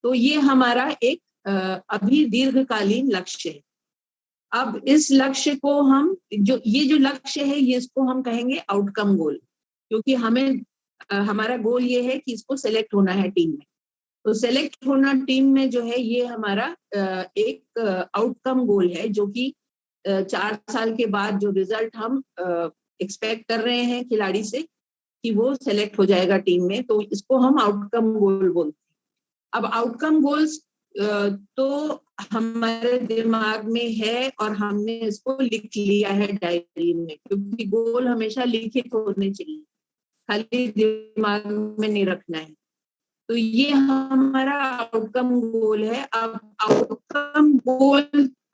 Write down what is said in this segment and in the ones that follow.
तो ये हमारा एक अभी दीर्घकालीन लक्ष्य है। अब इस लक्ष्य को हम जो लक्ष्य है ये इसको हम कहेंगे आउटकम गोल, क्योंकि हमें हमारा गोल ये है कि इसको सेलेक्ट होना है टीम में। तो सेलेक्ट होना टीम में जो है ये हमारा एक आउटकम गोल है, जो कि 4 साल के बाद जो रिजल्ट हम एक्सपेक्ट कर रहे हैं खिलाड़ी से कि वो सेलेक्ट हो जाएगा टीम में, तो इसको हम आउटकम गोल बोलते हैं। अब आउटकम गोल्स तो हमारे दिमाग में है और हमने इसको लिख लिया है डायरी में, क्योंकि गोल हमेशा लिखित होने चाहिए, खाली दिमाग में नहीं रखना है। तो ये हमारा आउटकम गोल है। अब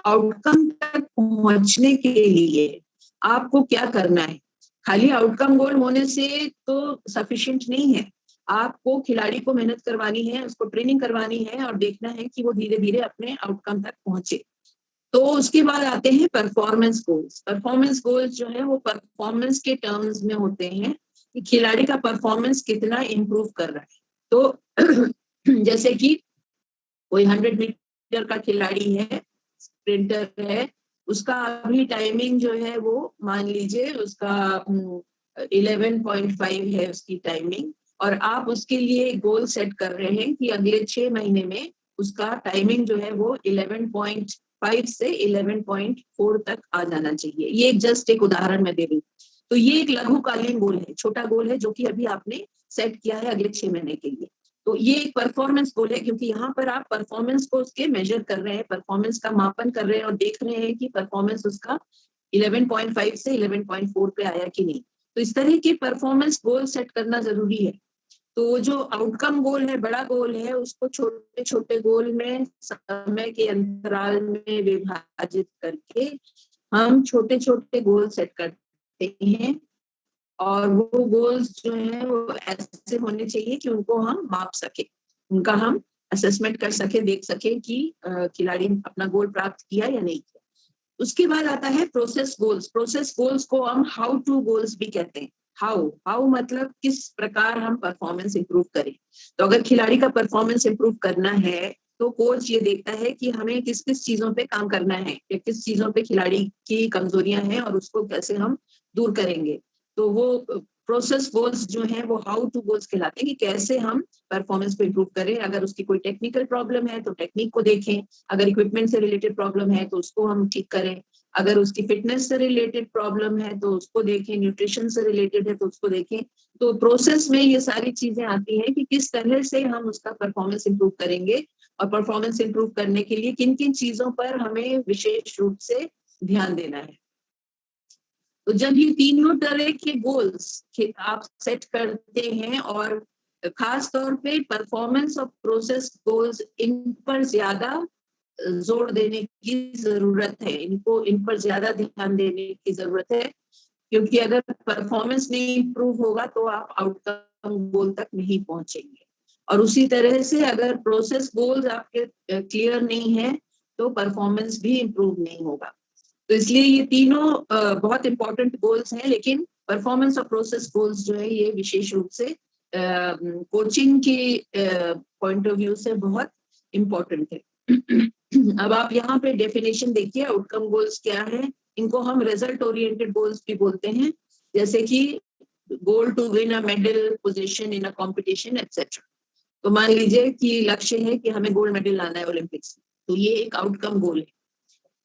आउटकम तक पहुंचने के लिए आपको क्या करना है? खाली आउटकम गोल होने से तो सफिशिएंट नहीं है। आपको खिलाड़ी को मेहनत करवानी है, उसको ट्रेनिंग करवानी है और देखना है कि वो धीरे धीरे अपने आउटकम तक पहुंचे। तो उसके बाद आते हैं परफॉर्मेंस गोल्स। परफॉर्मेंस गोल्स जो है वो परफॉर्मेंस के टर्म्स में होते हैं कि खिलाड़ी का परफॉर्मेंस कितना इंप्रूव कर रहा है। तो जैसे कि कोई 100 मीटर का खिलाड़ी है, स्प्रिंटर है, उसका अभी टाइमिंग जो है वो मान लीजिए उसका 11.5 है उसकी टाइमिंग, और आप उसके लिए गोल सेट कर रहे हैं कि अगले 6 महीने में उसका टाइमिंग जो है वो 11.5 से 11.4 तक आ जाना चाहिए। ये जस्ट एक उदाहरण मैं दे रही हूँ। तो ये एक लघुकालीन गोल है, छोटा गोल है, जो कि अभी आपने सेट किया है अगले 6 महीने के लिए। तो ये एक परफॉर्मेंस गोल है, क्योंकि यहाँ पर आप परफॉर्मेंस को उसके मेजर कर रहे हैं, परफॉर्मेंस का मापन कर रहे हैं और देख रहे हैं कि परफॉर्मेंस उसका 11.5 से 11.4 पे आया कि नहीं। तो इस तरह के परफॉर्मेंस गोल सेट करना जरूरी है। तो जो आउटकम गोल है, बड़ा गोल है, उसको छोटे छोटे गोल में समय के अंतराल में विभाजित करके हम छोटे छोटे गोल सेट करते हैं, और वो गोल्स जो है वो ऐसे होने चाहिए कि उनको हम माप सके, उनका हम असेसमेंट कर सके, देख सके कि खिलाड़ी अपना गोल प्राप्त किया या नहीं किया। उसके बाद आता है प्रोसेस गोल्स। प्रोसेस गोल्स को हम हाउ टू गोल्स भी कहते हैं। हाउ मतलब किस प्रकार हम परफॉर्मेंस इंप्रूव करें। तो अगर खिलाड़ी का परफॉर्मेंस इंप्रूव करना है तो कोच ये देखता है कि हमें किस किस चीजों पे काम करना है, या किस चीजों पे खिलाड़ी की कमजोरियां हैं और उसको कैसे हम दूर करेंगे। तो वो प्रोसेस गोल्स जो है वो हाउ टू गोल्स कहलाते हैं, कि कैसे हम परफॉर्मेंस को इंप्रूव करें। अगर उसकी कोई टेक्निकल प्रॉब्लम है तो टेक्निक को देखें, अगर इक्विपमेंट से रिलेटेड प्रॉब्लम है तो उसको हम ठीक करें, अगर उसकी फिटनेस से रिलेटेड प्रॉब्लम है तो उसको देखें, न्यूट्रिशन से रिलेटेड है तो उसको देखें। तो प्रोसेस में ये सारी चीजें आती हैं कि किस तरह से हम उसका परफॉर्मेंस इंप्रूव करेंगे, और परफॉर्मेंस इंप्रूव करने के लिए किन किन चीजों पर हमें विशेष रूप से ध्यान देना है। तो जब ये तीनों तरह के गोल्स आप सेट करते हैं, और खास तौर पे परफॉर्मेंस और प्रोसेस गोल्स, इन पर ज्यादा जोर देने की जरूरत है, इन पर ज्यादा ध्यान देने की जरूरत है, क्योंकि अगर परफॉर्मेंस नहीं इंप्रूव होगा तो आप आउटकम गोल तक नहीं पहुंचेंगे। और उसी तरह से अगर प्रोसेस गोल्स आपके क्लियर नहीं है तो परफॉर्मेंस भी इंप्रूव नहीं होगा। तो इसलिए ये तीनों बहुत इंपॉर्टेंट गोल्स हैं, लेकिन परफॉर्मेंस और प्रोसेस गोल्स जो है ये विशेष रूप से कोचिंग के पॉइंट ऑफ व्यू से बहुत इम्पोर्टेंट है। अब आप यहाँ पे डेफिनेशन देखिए, आउटकम गोल्स क्या है। इनको हम रिजल्ट ओरिएंटेड गोल्स भी बोलते हैं, जैसे कि goal to win a medal, position in a competition etcetera. तो मान लीजिए कि लक्ष्य है कि हमें गोल्ड मेडल लाना है ओलंपिक्स, तो ये एक आउटकम गोल है।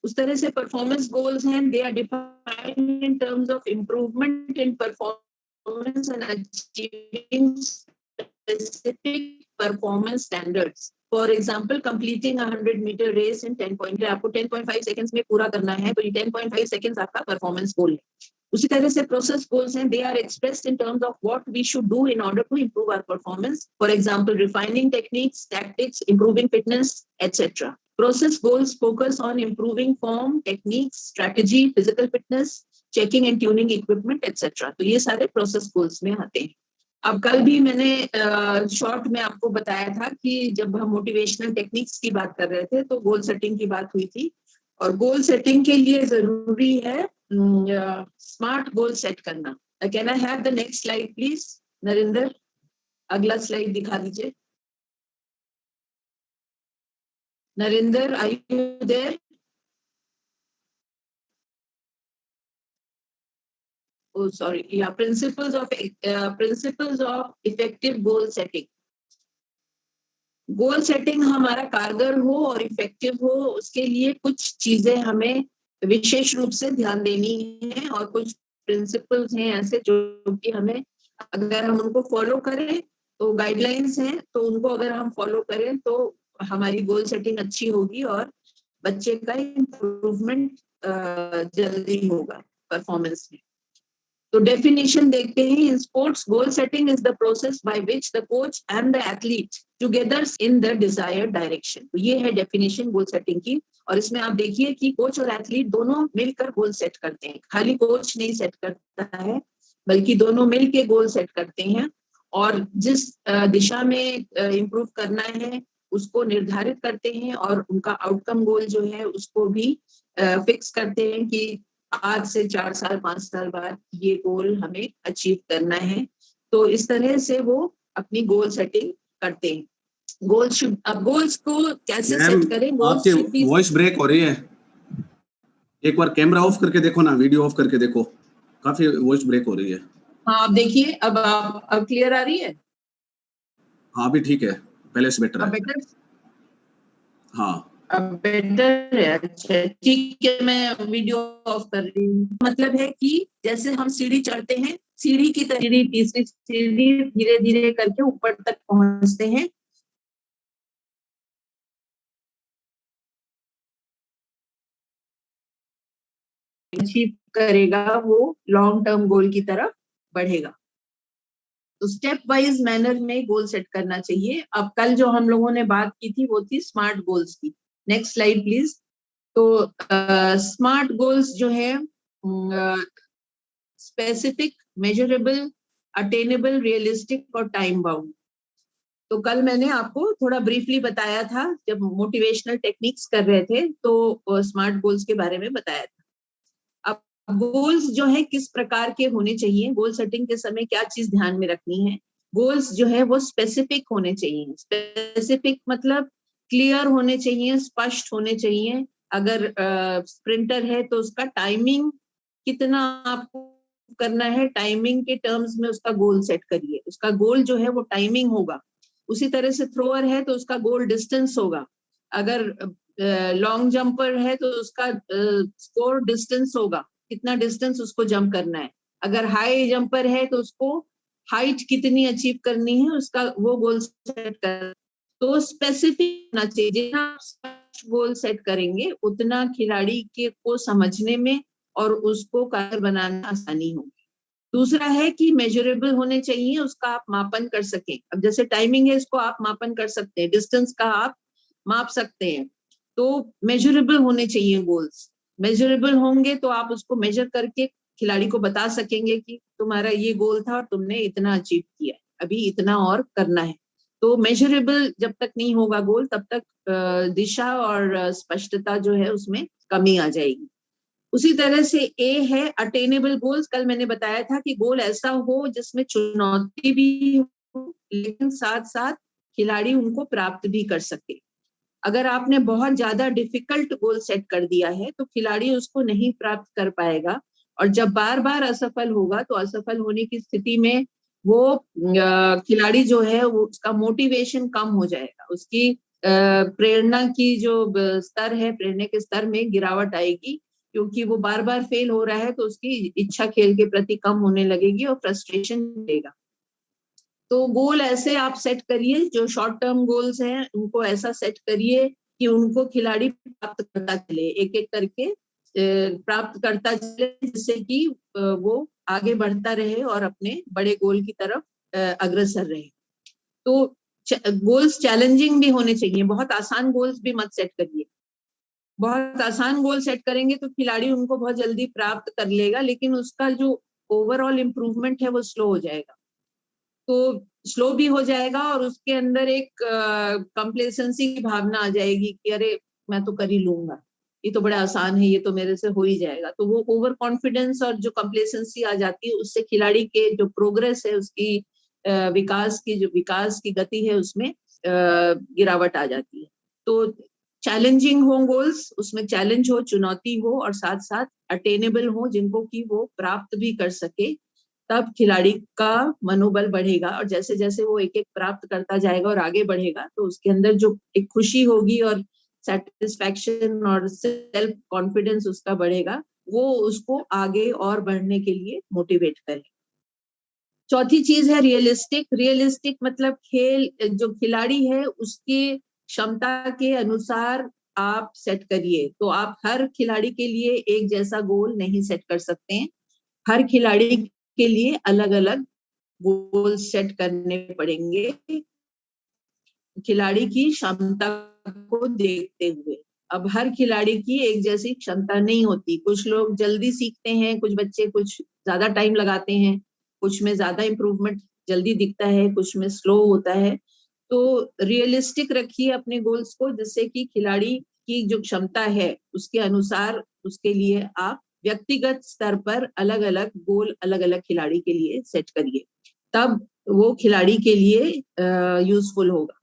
उस तरह से परफॉर्मेंस गोल्स हैं, they are defined in terms of improvement in performance and achieving specific performance standards. For example, completing 100 metre race in 10 point, आपको 10.5 सेकंड्स में पूरा करना है, तो ये 10.5 सेकंड्स आपका परफॉर्मेंस गोल है। उसी तरह से प्रोसेस गोल्स हैं, they are expressed in terms of what we should do in order to improve our performance. For example, refining techniques, tactics, improving fitness etcetera. Process goals focus on improving form, techniques, strategy, physical fitness, checking and tuning equipment, etc. तो ये सारे process goals में आते हैं। अब कल भी मैंने शॉर्ट में आपको बताया था कि जब हम मोटिवेशनल टेक्निक्स की बात कर रहे थे तो गोल सेटिंग की बात हुई थी, और गोल सेटिंग के लिए जरूरी है स्मार्ट गोल सेट करना। Can I have the next slide please Narendra? अगला स्लाइड दिखा दीजिए। Narinder, are you there? Oh, sorry. Yeah, principles of effective goal setting. Goal setting हमारा कारगर हो और इफेक्टिव हो, उसके लिए कुछ चीजें हमें विशेष रूप से ध्यान देनी है और कुछ प्रिंसिपल्स हैं ऐसे जो कि हमें, अगर हम उनको फॉलो करें तो गाइडलाइंस हैं, तो उनको अगर हम फॉलो करें तो हमारी गोल सेटिंग अच्छी होगी और बच्चे का इम्प्रूवमेंट जल्दी होगा परफॉर्मेंस में। तो डेफिनेशन देखते हैं। In sports, goal setting is the process by which the coach and the athlete together in the desired direction. तो ये है डेफिनेशन गोल सेटिंग की। और इसमें आप देखिए कि कोच और एथलीट दोनों मिलकर गोल सेट करते हैं, खाली कोच नहीं सेट करता है बल्कि दोनों मिलकर गोल सेट करते हैं और जिस दिशा में इम्प्रूव करना है उसको निर्धारित करते हैं और उनका आउटकम गोल जो है उसको भी फिक्स करते हैं कि आज से 4 साल 5 साल बाद ये गोल हमें अचीव करना है। तो इस तरह से वो अपनी गोल सेटिंग करते हैं। अब गोल्स को कैसे सेट करें? आपकी वॉइस ब्रेक हो रही है, एक बार कैमरा ऑफ करके देखो ना, वीडियो ऑफ करके देखो, काफी वॉइस ब्रेक हो रही है। हाँ, आप देखिए, अब क्लियर आ रही है? हाँ, अभी ठीक है, पहले से बेटर है। बेटर? हाँ, अब बेटर है। अच्छा, ठीक है, मैं वीडियो ऑफ कर रही हूँ। मतलब है कि जैसे हम सीढ़ी चढ़ते हैं, सीढ़ी की तरह तीसरी सीढ़ी धीरे धीरे करके ऊपर तक पहुंचते हैं। अचीव करेगा वो लॉन्ग टर्म गोल की तरफ बढ़ेगा। तो स्टेप वाइज मैनर में गोल सेट करना चाहिए। अब कल जो हम लोगों ने बात की थी वो थी स्मार्ट गोल्स की। Next slide please. तो स्मार्ट गोल्स जो है स्पेसिफिक, मेजरेबल, अटेनेबल, रियलिस्टिक और टाइम बाउंड। तो कल मैंने आपको थोड़ा ब्रीफली बताया था जब मोटिवेशनल टेक्निक्स कर रहे थे, तो स्मार्ट गोल्स के बारे में बताया था। अब गोल्स जो है किस प्रकार के होने चाहिए, गोल सेटिंग के समय क्या चीज ध्यान में रखनी है? गोल्स जो है वो स्पेसिफिक होने चाहिए। स्पेसिफिक मतलब क्लियर होने चाहिए, स्पष्ट होने चाहिए। अगर स्प्रिंटर है तो उसका टाइमिंग कितना आपको करना है, टाइमिंग के टर्म्स में उसका गोल सेट करिए। उसका गोल जो है वो टाइमिंग होगा। उसी तरह से थ्रोअर है तो उसका गोल डिस्टेंस होगा। अगर लॉन्ग जंपर है तो उसका स्कोर डिस्टेंस होगा, कितना डिस्टेंस उसको जंप करना है। अगर हाई जंपर है तो उसको हाइट कितनी अचीव करनी है, उसका वो गोल सेट कर। तो स्पेसिफिक होना चाहिए। जितना आप गोल सेट करेंगे उतना खिलाड़ी के को समझने में और उसको कारगर बनाना आसानी होगी। दूसरा है कि मेजरेबल होने चाहिए, उसका आप मापन कर सकें। अब जैसे टाइमिंग है, इसको आप मापन कर सकते हैं, डिस्टेंस का आप माप सकते हैं। तो मेजरेबल होने चाहिए गोल्स। मेजरेबल होंगे तो आप उसको मेजर करके खिलाड़ी को बता सकेंगे कि तुम्हारा ये गोल था और तुमने इतना अचीव किया, अभी इतना और करना है। तो मेजरेबल जब तक नहीं होगा गोल, तब तक दिशा और स्पष्टता जो है उसमें कमी आ जाएगी। उसी तरह से ए है अटेनेबल गोल्स। कल मैंने बताया था कि गोल ऐसा हो जिसमें चुनौती भी हो लेकिन साथ साथ खिलाड़ी उनको प्राप्त भी कर सके। अगर आपने बहुत ज्यादा डिफिकल्ट गोल सेट कर दिया है तो खिलाड़ी उसको नहीं प्राप्त कर पाएगा और जब बार बार असफल होगा तो असफल होने की स्थिति में वो खिलाड़ी जो है वो उसका मोटिवेशन कम हो जाएगा, उसकी प्रेरणा की जो स्तर है, प्रेरणा के स्तर में गिरावट आएगी क्योंकि वो बार बार फेल हो रहा है। तो उसकी इच्छा खेल के प्रति कम होने लगेगी और फ्रस्ट्रेशन मिलेगा। तो गोल ऐसे आप सेट करिए, जो शॉर्ट टर्म गोल्स हैं उनको ऐसा सेट करिए कि उनको खिलाड़ी प्राप्त करता चले, एक एक करके प्राप्त करता चले, जिससे कि वो आगे बढ़ता रहे और अपने बड़े गोल की तरफ अग्रसर रहे। तो गोल्स चैलेंजिंग भी होने चाहिए, बहुत आसान गोल्स भी मत सेट करिए। बहुत आसान गोल सेट करेंगे तो खिलाड़ी उनको बहुत जल्दी प्राप्त कर लेगा, लेकिन उसका जो ओवरऑल इम्प्रूवमेंट है वो स्लो हो जाएगा। तो स्लो भी हो जाएगा और उसके अंदर एक कंप्लेसेंसी की भावना आ जाएगी कि अरे मैं तो कर ही लूंगा, ये तो बड़ा आसान है, ये तो मेरे से हो ही जाएगा। तो वो ओवर कॉन्फिडेंस और जो कंप्लेसेंसी आ जाती है उससे खिलाड़ी के जो प्रोग्रेस है, उसकी विकास की गति है उसमें गिरावट आ जाती है। तो चैलेंजिंग हो गोल्स, उसमें चैलेंज हो, चुनौती हो और साथ साथ अटेनेबल हो, जिनको कि वो प्राप्त भी कर सके, तब खिलाड़ी का मनोबल बढ़ेगा। और जैसे जैसे वो एक एक प्राप्त करता जाएगा और आगे बढ़ेगा, तो उसके अंदर जो एक खुशी होगी और सेटिस्फैक्शन और सेल्फ कॉन्फिडेंस उसका बढ़ेगा, वो उसको आगे और बढ़ने के लिए मोटिवेट करे। चौथी चीज है रियलिस्टिक। रियलिस्टिक मतलब खेल जो खिलाड़ी है उसके क्षमता के अनुसार आप सेट करिए। तो आप हर खिलाड़ी के लिए एक जैसा गोल नहीं सेट कर सकते हैं, हर खिलाड़ी के लिए अलग अलग गोल सेट करने पड़ेंगे खिलाड़ी की क्षमता को देखते हुए। अब हर खिलाड़ी की एक जैसी क्षमता नहीं होती, कुछ लोग जल्दी सीखते हैं, कुछ बच्चे कुछ ज्यादा टाइम लगाते हैं, कुछ में ज्यादा इम्प्रूवमेंट जल्दी दिखता है, कुछ में स्लो होता है। तो रियलिस्टिक रखिए अपने गोल्स को, जिससे कि खिलाड़ी की जो क्षमता है उसके अनुसार उसके लिए आप व्यक्तिगत स्तर पर अलग अलग गोल अलग अलग खिलाड़ी के लिए सेट करिए, तब वो खिलाड़ी के लिए यूजफुल होगा।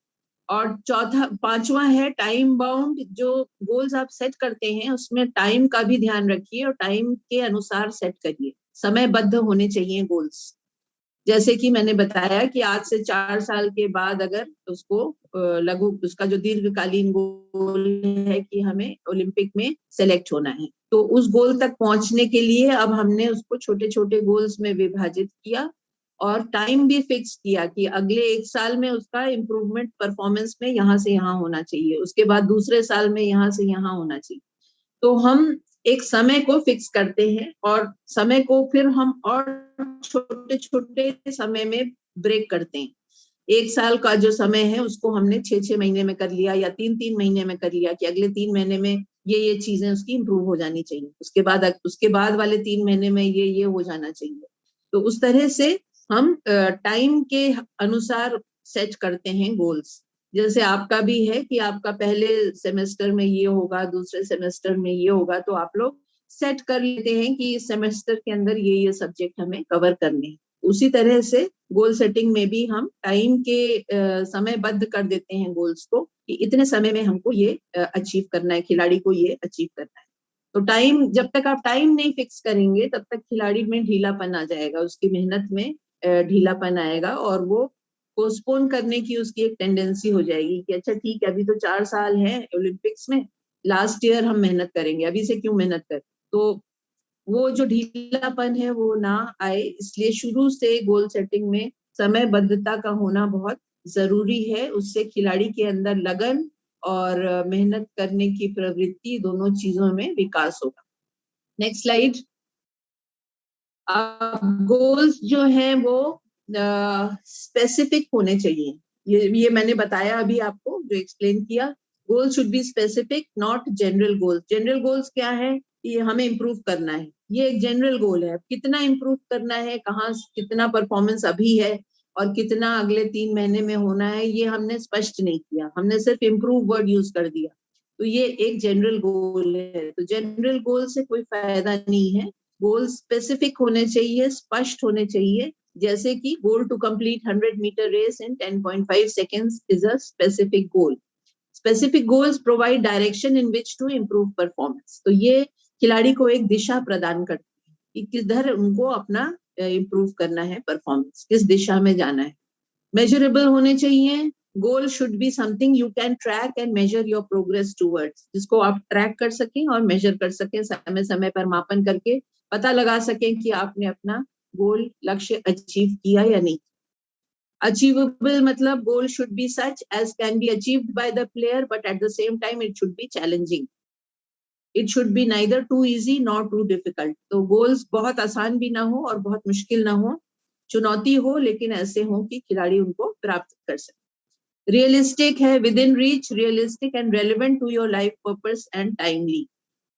और चौथा पांचवा है टाइम बाउंड। जो गोल्स आप सेट करते हैं उसमें टाइम का भी ध्यान रखिए और टाइम के अनुसार सेट करिए, समयबद्ध होने चाहिए गोल्स। जैसे कि मैंने बताया कि आज से 4 साल के बाद अगर उसको लघु उसका जो दीर्घकालीन गोल है कि हमें ओलंपिक में सेलेक्ट होना है, तो उस गोल तक पहुंचने के लिए अब हमने उसको छोटे छोटे गोल्स में विभाजित किया और टाइम भी फिक्स किया कि अगले 1 साल में उसका इम्प्रूवमेंट परफॉर्मेंस में यहाँ से यहाँ होना चाहिए, उसके बाद दूसरे साल में यहाँ से यहाँ होना चाहिए। तो हम एक समय को फिक्स करते हैं और समय को फिर हम और छोटे छोटे समय में ब्रेक करते हैं। 1 साल का जो समय है उसको हमने 6-6 महीने में कर लिया या 3-3 महीने में कर लिया कि अगले 3 महीने में ये चीजें उसकी इम्प्रूव हो जानी चाहिए, उसके बाद वाले 3 महीने में ये हो जाना चाहिए। तो उस तरह से हम टाइम के अनुसार सेट करते हैं गोल्स। जैसे आपका भी है कि आपका पहले सेमेस्टर में ये होगा, दूसरे सेमेस्टर में ये होगा, तो आप लोग सेट कर लेते हैं कि इस सेमेस्टर के अंदर ये सब्जेक्ट हमें कवर करने हैं। उसी तरह से गोल सेटिंग में भी हम टाइम के समयबद्ध कर देते हैं गोल्स को कि इतने समय में हमको ये अचीव करना है, खिलाड़ी को ये अचीव करना है। तो टाइम, जब तक आप टाइम नहीं फिक्स करेंगे तब तक खिलाड़ी में ढीलापन आ जाएगा, उसकी मेहनत में ढीलापन आएगा और वो पोस्टपोन करने की उसकी एक टेंडेंसी हो जाएगी कि अच्छा ठीक है, अभी तो 4 साल है ओलंपिक्स में, लास्ट ईयर हम मेहनत करेंगे, अभी से क्यों मेहनत करें। तो वो जो ढीलापन है वो ना आए, इसलिए शुरू से गोल सेटिंग में समयबद्धता का होना बहुत जरूरी है। उससे खिलाड़ी के अंदर लगन और मेहनत करने की प्रवृत्ति, दोनों चीजों में विकास होगा। Next slide. गोल्स जो हैं वो स्पेसिफिक होने चाहिए। ये मैंने बताया अभी आपको, जो एक्सप्लेन किया। गोल should be specific, not general goals. General goals क्या है कि हमें इम्प्रूव करना है, ये एक जनरल गोल है। कितना इम्प्रूव करना है, कहाँ कितना परफॉर्मेंस अभी है और कितना अगले 3 महीने में होना है, ये हमने स्पष्ट नहीं किया, हमने सिर्फ इम्प्रूव वर्ड यूज कर दिया। तो ये एक जनरल गोल है। तो जनरल गोल से कोई फायदा नहीं है, गोल स्पेसिफिक होने चाहिए, स्पष्ट होने चाहिए। जैसे कि goal to complete 100 metre race in 10.5 seconds is a specific goal. Specific goals provide direction in which to improve performance. तो ये खिलाड़ी को एक दिशा प्रदान करती है कि किधर उनको अपना इम्प्रूव करना है, परफॉर्मेंस किस दिशा में जाना है। मेजरेबल होने चाहिए। गोल should be something you can track and major your progress towards, जिसको आप ट्रैक कर सकें और मेजर कर सकें, समय समय पर मापन करके पता लगा सकें कि आपने अपना गोल लक्ष्य अचीव किया या नहीं। अचीवेबल मतलब goal should be such as can be achieved by the player, but at the same time it should be challenging. It should be neither too easy nor too difficult. तो goals बहुत आसान भी ना हो और बहुत मुश्किल ना हो, चुनौती हो, लेकिन ऐसे हो कि खिलाड़ी उनको प्राप्त कर सके। रियलिस्टिक है, within reach, realistic and relevant to your life purpose and timely.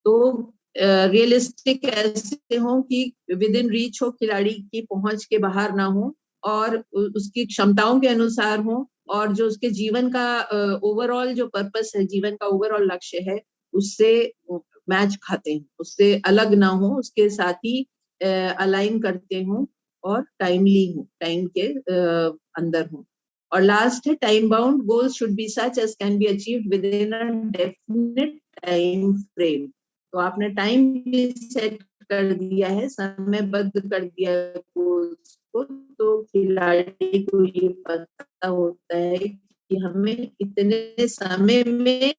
तो रियलिस्टिक ऐसे हो कि विद इन रीच हो, खिलाड़ी की पहुंच के बाहर ना हो और उसकी क्षमताओं के अनुसार हो, और जो उसके जीवन का ओवरऑल जो पर्पस है, जीवन का ओवरऑल लक्ष्य है, उससे मैच खाते हैं, उससे अलग ना हो, उसके साथ ही अलाइन करते हो और टाइमली हो, टाइम के अंदर हो। और लास्ट है time bound goals should be such as can be achieved within a definite time frame. तो आपने टाइम भी सेट कर दिया है, समयबद्ध कर दिया गोल्स को, तो खिलाड़ी को ये पता होता है कि हमें इतने समय में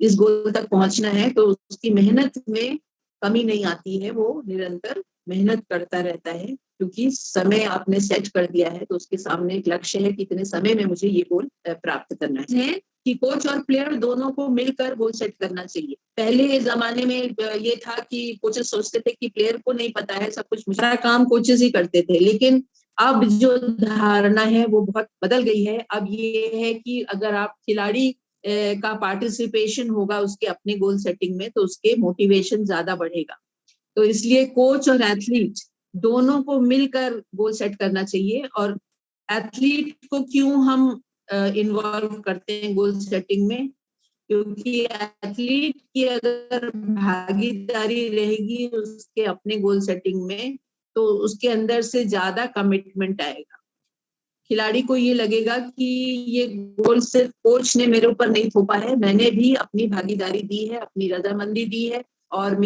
इस गोल तक पहुंचना है, तो उसकी मेहनत में कमी नहीं आती है, वो निरंतर मेहनत करता रहता है, क्योंकि समय आपने सेट कर दिया है, तो उसके सामने एक लक्ष्य है कि इतने समय में मुझे ये गोल प्राप्त करना है। कि कोच और प्लेयर दोनों को मिलकर गोल सेट करना चाहिए। पहले जमाने में ये था कि कोचेस सोचते थे कि प्लेयर को नहीं पता है, सब कुछ सारा काम कोचेस ही करते थे, लेकिन अब जो धारणा है वो बहुत बदल गई है। अब ये है कि अगर आप खिलाड़ी का पार्टिसिपेशन होगा उसके अपने गोल सेटिंग में, तो उसके मोटिवेशन ज्यादा बढ़ेगा। तो इसलिए कोच और एथलीट दोनों को मिलकर गोल सेट करना चाहिए। और एथलीट को क्यों हम इन्वॉल्व करते हैं गोल सेटिंग में, क्योंकि एथलीट की अगर भागीदारी रहेगी उसके अपने गोल सेटिंग में, तो उसके अंदर से ज्यादा कमिटमेंट आएगा। खिलाड़ी को ये लगेगा कि ये गोल सिर्फ कोच ने मेरे ऊपर नहीं थोपा है, मैंने भी अपनी भागीदारी दी है, अपनी रजामंदी दी है, और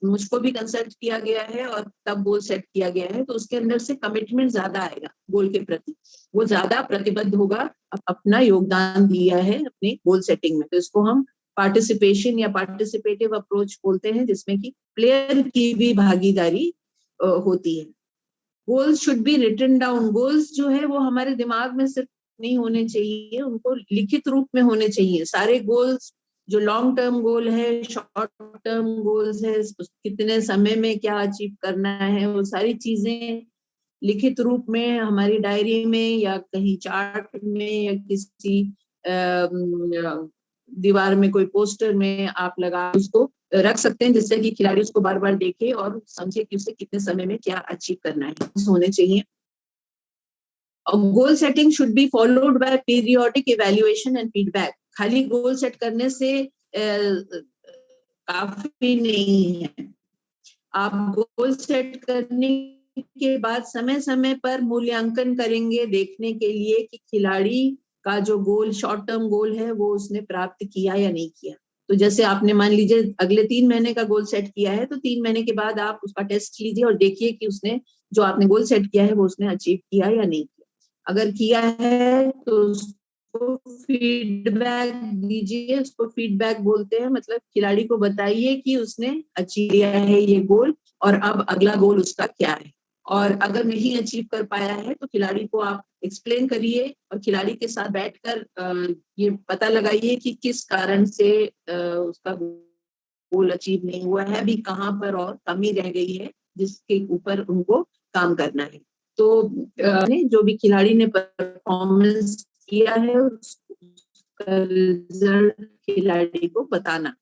मुझको भी कंसल्ट किया गया है और तब गोल सेट किया गया है। तो उसके अंदर से कमिटमेंट ज्यादा आएगा गोल के प्रति, वो ज्यादा प्रतिबद्ध होगा, अपना योगदान दिया है अपने गोल सेटिंग में। तो इसको हम पार्टिसिपेशन या पार्टिसिपेटिव अप्रोच बोलते हैं, जिसमें कि प्लेयर की भी भागीदारी होती है। Goals should be written down. Goals जो है वो हमारे दिमाग में सिर्फ नहीं होने चाहिए, उनको लिखित रूप में होने चाहिए। सारे गोल्स जो लॉन्ग टर्म गोल है, शॉर्ट टर्म गोल्स है, कितने समय में क्या अचीव करना है, वो सारी चीजें लिखित रूप में हमारी डायरी में या कहीं चार्ट में या किसी दीवार में कोई पोस्टर में आप लगा उसको रख सकते हैं, जिससे कि खिलाड़ी उसको बार बार देखे और समझे कि उसे कितने समय में क्या अचीव करना है, होने चाहिए। Goal setting should be followed by periodic evaluation and feedback. खाली गोल सेट करने से काफी नहीं है। आप गोल सेट करने के बाद समय समय पर मूल्यांकन करेंगे, देखने के लिए कि खिलाड़ी का जो गोल शॉर्ट टर्म गोल है वो उसने प्राप्त किया या नहीं किया। तो जैसे आपने मान लीजिए अगले 3 महीने का गोल सेट किया है, तो 3 महीने के बाद आप उसका टेस्ट लीजिए और देखिए कि उसने जो आपने गोल सेट किया है वो उसने अचीव किया या नहीं किया। अगर किया है तो उसको फीडबैक दीजिए, उसको फीडबैक बोलते हैं, मतलब खिलाड़ी को बताइए कि उसने अचीव किया है ये गोल और अब अगला गोल उसका क्या है। और अगर नहीं अचीव कर पाया है तो खिलाड़ी को आप एक्सप्लेन करिए और खिलाड़ी के साथ बैठकर ये पता लगाइए कि किस कारण से उसका गोल अचीव नहीं हुआ है, अभी कहाँ पर और कमी रह गई है जिसके ऊपर उनको काम करना है। तो जो भी खिलाड़ी ने परफॉर्मेंस किया है उसका रिजल्ट खिलाड़ी को बताना।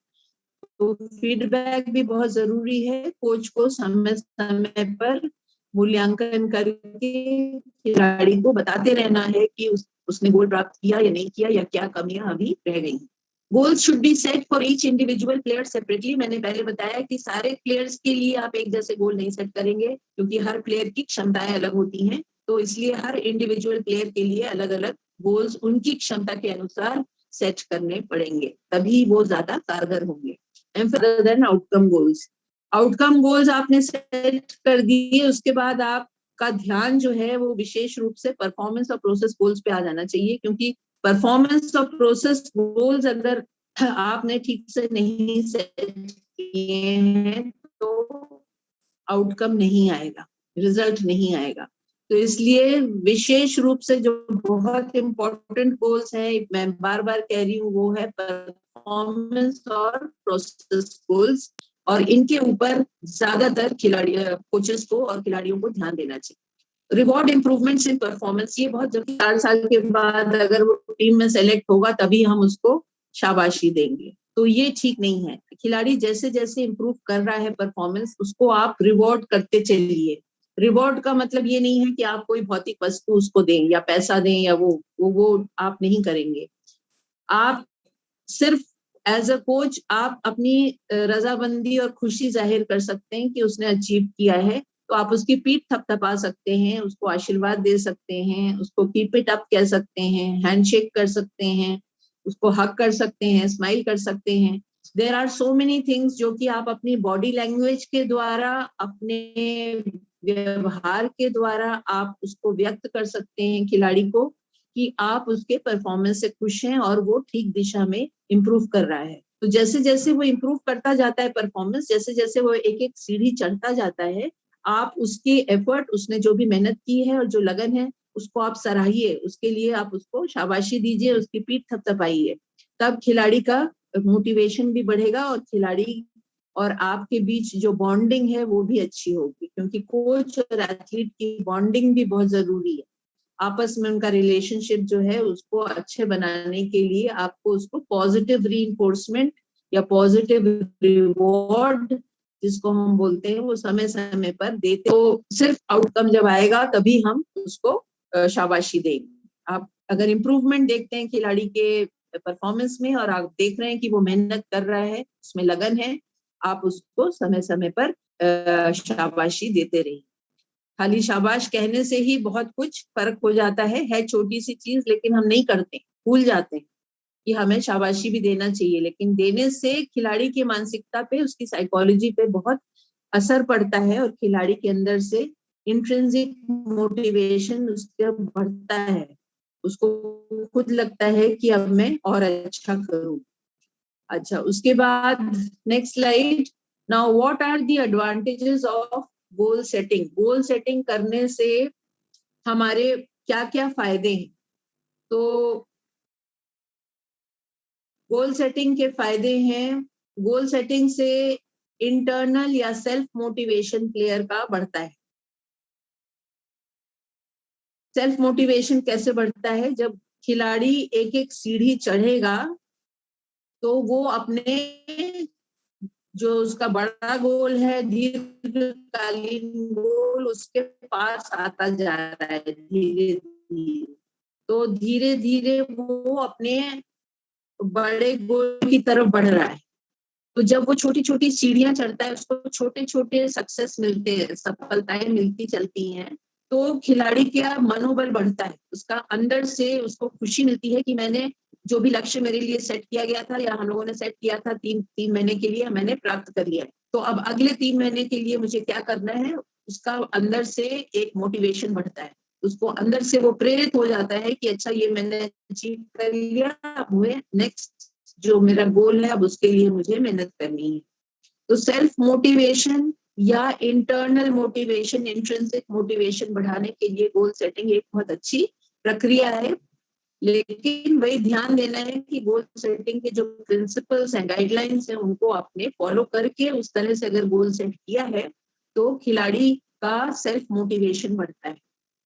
तो फीडबैक भी बहुत जरूरी है। कोच को समय समय पर मूल्यांकन करके खिलाड़ी को बताते रहना है कि उसने गोल प्राप्त किया या नहीं किया, या क्या कमियां अभी रह गई। Goals should B set for each individual player separately. मैंने पहले बताया कि सारे प्लेयर्स के लिए आप एक जैसे गोल नहीं सेट करेंगे, क्योंकि हर प्लेयर की क्षमताएं अलग होती हैं। तो इसलिए हर इंडिविजुअल प्लेयर के लिए अलग अलग गोल्स उनकी क्षमता के अनुसार सेट करने पड़ेंगे, तभी वो ज्यादा कारगर होंगे। Rather than outcome goals. Outcome goals आपने सेट कर दिए, उसके बाद आपका ध्यान जो है वो विशेष रूप से परफॉर्मेंस और प्रोसेस गोल्स पे आ जाना चाहिए, क्योंकि परफॉर्मेंस और प्रोसेस गोल्स अगर आपने ठीक से नहीं सेट किए हैं तो आउटकम नहीं आएगा, रिजल्ट नहीं आएगा। तो इसलिए विशेष रूप से जो बहुत इम्पोर्टेंट गोल्स है, मैं बार बार कह रही हूँ, वो है परफॉर्मेंस और प्रोसेस गोल्स, और इनके ऊपर ज्यादातर कोचेस को और खिलाड़ियों को ध्यान देना चाहिए। रिवॉर्ड इम्प्रूवमेंट्स इन परफॉर्मेंस, ये बहुत जरूरी। 4 साल के बाद अगर वो टीम में सेलेक्ट होगा तभी हम उसको शाबाशी देंगे, तो ये ठीक नहीं है। खिलाड़ी जैसे जैसे इम्प्रूव कर रहा है परफॉर्मेंस, उसको आप रिवॉर्ड करते चलिए। रिवॉर्ड का मतलब ये नहीं है कि आप कोई भौतिक वस्तु उसको दें या पैसा दें, या वो आप नहीं करेंगे। आप सिर्फ एज अ कोच आप अपनी रजामंदी और खुशी जाहिर कर सकते हैं कि उसने अचीव किया है, तो आप उसकी पीठ थपथपा सकते हैं, उसको आशीर्वाद दे सकते हैं, उसको कीप इट अप कह सकते हैं, हैंडशेक कर सकते हैं, उसको हग कर सकते हैं, स्माइल कर सकते हैं। There are so many things जो कि आप अपनी बॉडी लैंग्वेज के द्वारा, अपने व्यवहार के द्वारा आप उसको व्यक्त कर सकते हैं खिलाड़ी को कि आप उसके परफॉर्मेंस से खुश हैं और वो ठीक दिशा में इम्प्रूव कर रहा है। तो जैसे जैसे वो इम्प्रूव करता जाता है परफॉर्मेंस, जैसे जैसे वो एक एक सीढ़ी चढ़ता जाता है, आप उसकी एफर्ट, उसने जो भी मेहनत की है और जो लगन है, उसको आप सराहिए, उसके लिए आप उसको शाबाशी दीजिए, उसकी पीठ थपथपाइए। तब खिलाड़ी का मोटिवेशन भी बढ़ेगा और खिलाड़ी और आपके बीच जो बॉन्डिंग है वो भी अच्छी होगी, क्योंकि कोच और एथलीट की बॉन्डिंग भी बहुत जरूरी है। आपस में उनका रिलेशनशिप जो है उसको अच्छे बनाने के लिए आपको उसको पॉजिटिव रीइंफोर्समेंट या पॉजिटिव रिवॉर्ड जिसको हम बोलते हैं वो समय समय पर देते। तो सिर्फ आउटकम जब आएगा तभी हम उसको शाबाशी देंगे। आप अगर इम्प्रूवमेंट देखते हैं खिलाड़ी के परफॉर्मेंस में और आप देख रहे हैं कि वो मेहनत कर रहा है, उसमें लगन है, आप उसको समय समय पर शाबाशी देते रहिए। खाली शाबाश कहने से ही बहुत कुछ फर्क हो जाता है छोटी सी चीज, लेकिन हम नहीं करते, भूल जाते हैं कि हमें शाबाशी भी देना चाहिए। लेकिन देने से खिलाड़ी की मानसिकता पे, उसकी साइकोलॉजी पे बहुत असर पड़ता है और खिलाड़ी के अंदर से इंट्रिंसिक मोटिवेशन उसका बढ़ता है, उसको खुद लगता है कि अब मैं और अच्छा करूं। अच्छा, उसके बाद next slide. Now what are the advantages of goal setting. Goal setting करने से हमारे क्या क्या फायदे हैं? तो गोल सेटिंग के फायदे हैं, गोल सेटिंग से इंटरनल या सेल्फ मोटिवेशन प्लेयर का बढ़ता है। सेल्फ मोटिवेशन कैसे बढ़ता है? जब खिलाड़ी एक एक सीढ़ी चढ़ेगा तो वो अपने जो उसका बड़ा गोल है, दीर्घकालीन गोल, उसके पास आता जा रहा है धीरे धीरे। तो धीरे धीरे वो अपने बड़े गोल की तरफ बढ़ रहा है। तो जब वो छोटी छोटी सीढ़ियां चढ़ता है, उसको छोटे छोटे सक्सेस मिलते हैं, सफलताएं मिलती चलती हैं, तो खिलाड़ी का मनोबल बढ़ता है, उसका अंदर से उसको खुशी मिलती है कि मैंने जो भी लक्ष्य मेरे लिए सेट किया गया था या हम लोगों ने सेट किया था तीन महीने के लिए, मैंने प्राप्त कर लिया है। तो अब अगले 3 महीने के लिए मुझे क्या करना है, उसका अंदर से एक मोटिवेशन बढ़ता है, उसको अंदर से वो प्रेरित हो जाता है कि अच्छा ये मैंने अचीव कर लिया, अब मुझे नेक्स्ट जो मेरा गोल है अब उसके लिए मुझे मेहनत करनी है। तो सेल्फ मोटिवेशन या इंटरनल मोटिवेशन, इंट्रिंसिक मोटिवेशन बढ़ाने के लिए गोल सेटिंग एक बहुत अच्छी प्रक्रिया है। लेकिन वही ध्यान देना है कि गोल सेटिंग के जो प्रिंसिपल्स हैं, गाइडलाइंस हैं, उनको आपने फॉलो करके उस तरह से अगर गोल सेट किया है तो खिलाड़ी का सेल्फ मोटिवेशन बढ़ता है।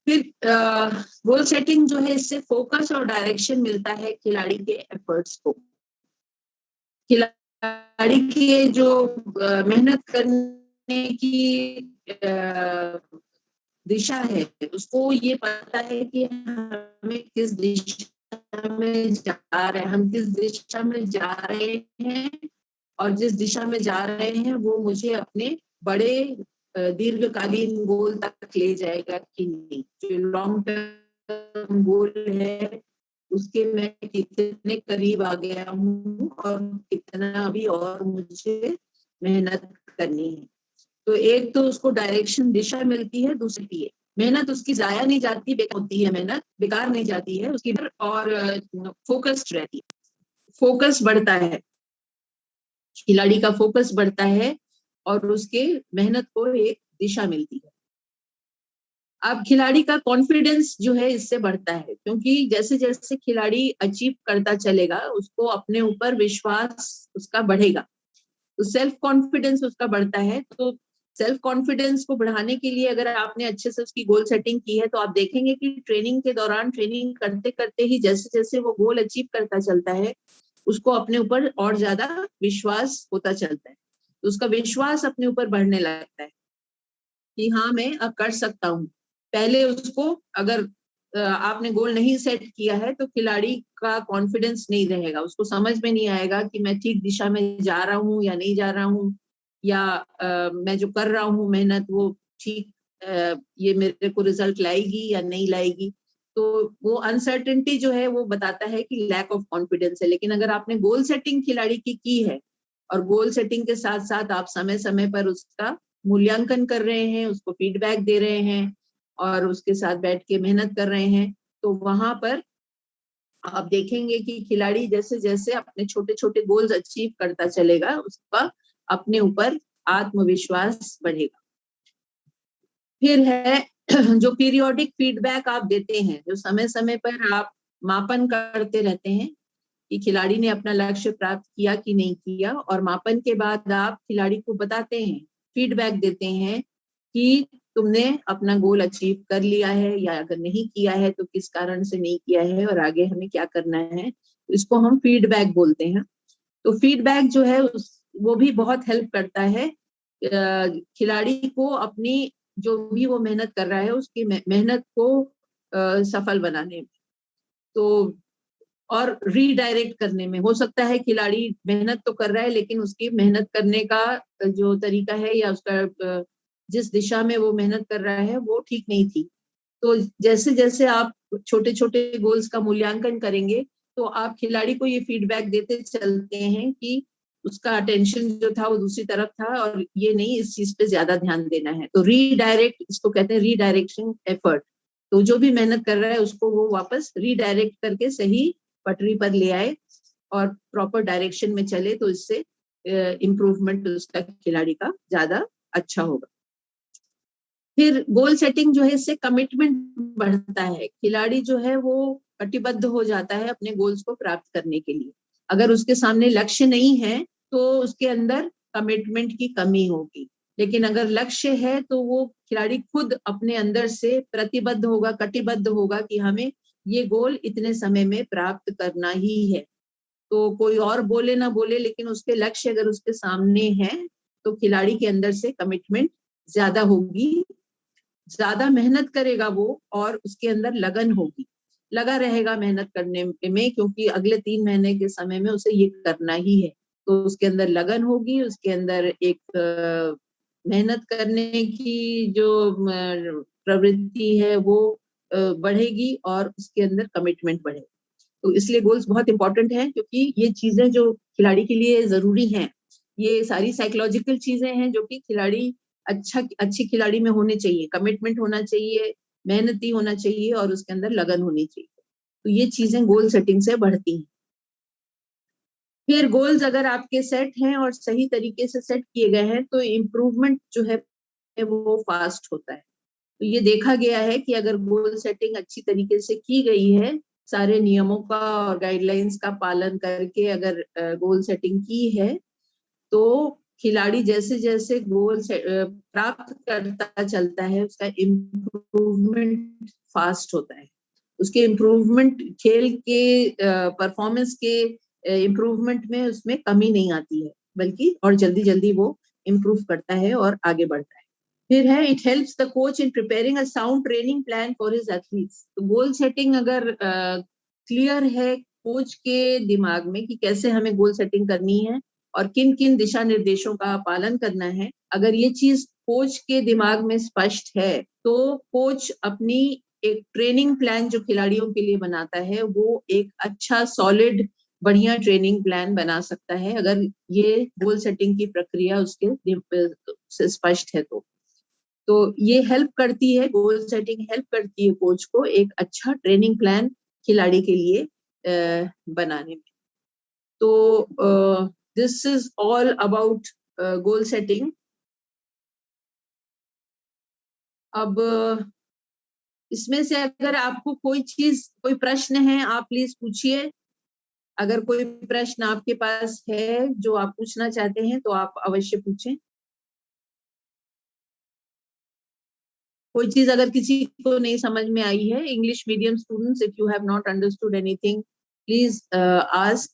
फिर गोल सेटिंग जो है, इससे फोकस और डायरेक्शन मिलता है खिलाड़ी के एफर्ट्स को। खिलाड़ी की जो मेहनत करने की दिशा है, उसको ये पता है कि हमें किस दिशा में जा रहे हैं, हम किस दिशा में जा रहे हैं, और जिस दिशा में जा रहे हैं वो मुझे अपने बड़े दीर्घकालीन गोल तक ले जाएगा कि नहीं। जो लॉन्ग टर्म गोल है उसके मैं कितने करीब आ गया हूँ और कितना अभी और मुझे मेहनत करनी है। तो एक तो उसको डायरेक्शन, दिशा मिलती है, दूसरी मेहनत उसकी जाया नहीं जाती, बेकार होती है, मेहनत बेकार नहीं जाती है उसकी, और फोकस्ड रहती है, फोकस बढ़ता है, खिलाड़ी का फोकस बढ़ता है और उसके मेहनत को एक दिशा मिलती है। अब खिलाड़ी का कॉन्फिडेंस जो है इससे बढ़ता है, क्योंकि जैसे जैसे खिलाड़ी अचीव करता चलेगा उसको अपने ऊपर विश्वास उसका बढ़ेगा, तो सेल्फ कॉन्फिडेंस उसका बढ़ता है। तो सेल्फ कॉन्फिडेंस को बढ़ाने के लिए अगर आपने अच्छे से उसकी गोल सेटिंग की है तो आप देखेंगे कि ट्रेनिंग के दौरान, ट्रेनिंग करते करते ही जैसे जैसे वो गोल अचीव करता चलता है उसको अपने ऊपर और ज्यादा विश्वास होता चलता है, तो उसका विश्वास अपने ऊपर बढ़ने लगता है कि हाँ मैं अब कर सकता हूँ। पहले उसको अगर आपने गोल नहीं सेट किया है तो खिलाड़ी का कॉन्फिडेंस नहीं रहेगा, उसको समझ में नहीं आएगा कि मैं ठीक दिशा में जा रहा हूँ या नहीं जा रहा हूँ, या मैं जो कर रहा हूँ मेहनत वो ठीक ये मेरे को रिजल्ट लाएगी या नहीं लाएगी। तो वो अनसर्टेनिटी जो है वो बताता है कि लैक ऑफ कॉन्फिडेंस है। लेकिन अगर आपने गोल सेटिंग खिलाड़ी की है और गोल सेटिंग के साथ साथ आप समय समय पर उसका मूल्यांकन कर रहे हैं, उसको फीडबैक दे रहे हैं और उसके साथ बैठ के मेहनत कर रहे हैं, तो वहां पर आप देखेंगे कि खिलाड़ी जैसे जैसे अपने छोटे छोटे गोल्स अचीव करता चलेगा, उसका अपने ऊपर आत्मविश्वास बढ़ेगा। फिर है जो पीरियोडिक फीडबैक आप देते हैं, जो समय समय पर आप मापन करते रहते हैं कि खिलाड़ी ने अपना लक्ष्य प्राप्त किया कि नहीं किया, और मापन के बाद आप खिलाड़ी को बताते हैं, फीडबैक देते हैं कि तुमने अपना गोल अचीव कर लिया है या अगर नहीं किया है तो किस कारण से नहीं किया है और आगे हमें क्या करना है, इसको हम फीडबैक बोलते हैं। तो फीडबैक जो है वो भी बहुत हेल्प करता है खिलाड़ी को अपनी जो भी वो मेहनत कर रहा है उसकी मेहनत को सफल बनाने में, तो और रीडायरेक्ट करने में। हो सकता है खिलाड़ी मेहनत तो कर रहा है लेकिन उसकी मेहनत करने का जो तरीका है या उसका जिस दिशा में वो मेहनत कर रहा है वो ठीक नहीं थी। तो जैसे जैसे आप छोटे छोटे गोल्स का मूल्यांकन करेंगे तो आप खिलाड़ी को ये फीडबैक देते चलते हैं कि उसका अटेंशन जो था वो दूसरी तरफ था और ये नहीं, इस चीज पे ज्यादा ध्यान देना है। तो रीडायरेक्ट, इसको कहते हैं रीडायरेक्शन एफर्ट। तो जो भी मेहनत कर रहा है उसको वो वापस रीडायरेक्ट करके सही पटरी पर ले आए और प्रॉपर डायरेक्शन में चले, तो इससे इम्प्रूवमेंट उसका खिलाड़ी का ज्यादा अच्छा होगा। फिर गोल सेटिंग जो है इससे कमिटमेंट बढ़ता है। खिलाड़ी जो है वो कटिबद्ध हो जाता है अपने गोल्स को प्राप्त करने के लिए। अगर उसके सामने लक्ष्य नहीं है तो उसके अंदर कमिटमेंट की कमी होगी, लेकिन अगर लक्ष्य है तो वो खिलाड़ी खुद अपने अंदर से प्रतिबद्ध होगा, कटिबद्ध होगा कि हमें ये गोल इतने समय में प्राप्त करना ही है। तो कोई और बोले ना बोले, लेकिन उसके लक्ष्य अगर उसके सामने है तो खिलाड़ी के अंदर से कमिटमेंट ज्यादा होगी, ज्यादा मेहनत करेगा वो और उसके अंदर लगन होगी, लगा रहेगा मेहनत करने में, क्योंकि अगले 3 महीने के समय में उसे ये करना ही है। तो उसके अंदर लगन होगी, उसके अंदर एक मेहनत करने की जो प्रवृत्ति है वो बढ़ेगी और उसके अंदर कमिटमेंट बढ़ेगा। तो इसलिए गोल्स बहुत इंपॉर्टेंट है, क्योंकि ये चीजें जो खिलाड़ी के लिए जरूरी हैं, ये सारी साइकोलॉजिकल चीजें हैं जो कि खिलाड़ी अच्छी खिलाड़ी में होने चाहिए। कमिटमेंट होना चाहिए, मेहनती होना चाहिए और उसके अंदर लगन होनी चाहिए। तो ये चीजें गोल सेटिंग से बढ़ती हैं। फिर गोल्स अगर आपके सेट हैं और सही तरीके से सेट किए गए हैं तो इम्प्रूवमेंट जो है वो फास्ट होता है। तो ये देखा गया है कि अगर गोल सेटिंग अच्छी तरीके से की गई है, सारे नियमों का और गाइडलाइंस का पालन करके अगर गोल सेटिंग की है, तो खिलाड़ी जैसे जैसे गोल प्राप्त करता चलता है उसका इम्प्रूवमेंट फास्ट होता है। उसके इम्प्रूवमेंट, खेल के परफॉर्मेंस के इम्प्रूवमेंट में उसमें कमी नहीं आती है, बल्कि और जल्दी जल्दी वो इम्प्रूव करता है और आगे बढ़ता है। फिर है it helps the coach in preparing a sound training plan for his athletes. तो गोल सेटिंग अगर क्लियर है कोच के दिमाग में कि कैसे हमें गोल सेटिंग करनी है और किन किन दिशा निर्देशों का पालन करना है, अगर ये चीज कोच के दिमाग में स्पष्ट है तो कोच अपनी एक ट्रेनिंग प्लान जो खिलाड़ियों के लिए बनाता है वो एक अच्छा सॉलिड बढ़िया ट्रेनिंग प्लान बना सकता है, अगर ये गोल सेटिंग की प्रक्रिया उसके स्पष्ट है तो ये हेल्प करती है, गोल सेटिंग हेल्प करती है कोच को एक अच्छा ट्रेनिंग प्लान खिलाड़ी के लिए बनाने में। तो this is all about goal setting. अब इसमें से अगर आपको कोई प्रश्न है आप प्लीज पूछिए। अगर कोई प्रश्न आपके पास है जो आप पूछना चाहते हैं तो आप अवश्य पूछें। कोई चीज अगर किसी को नहीं समझ में आई है, English medium students, if you have not understood anything please ask.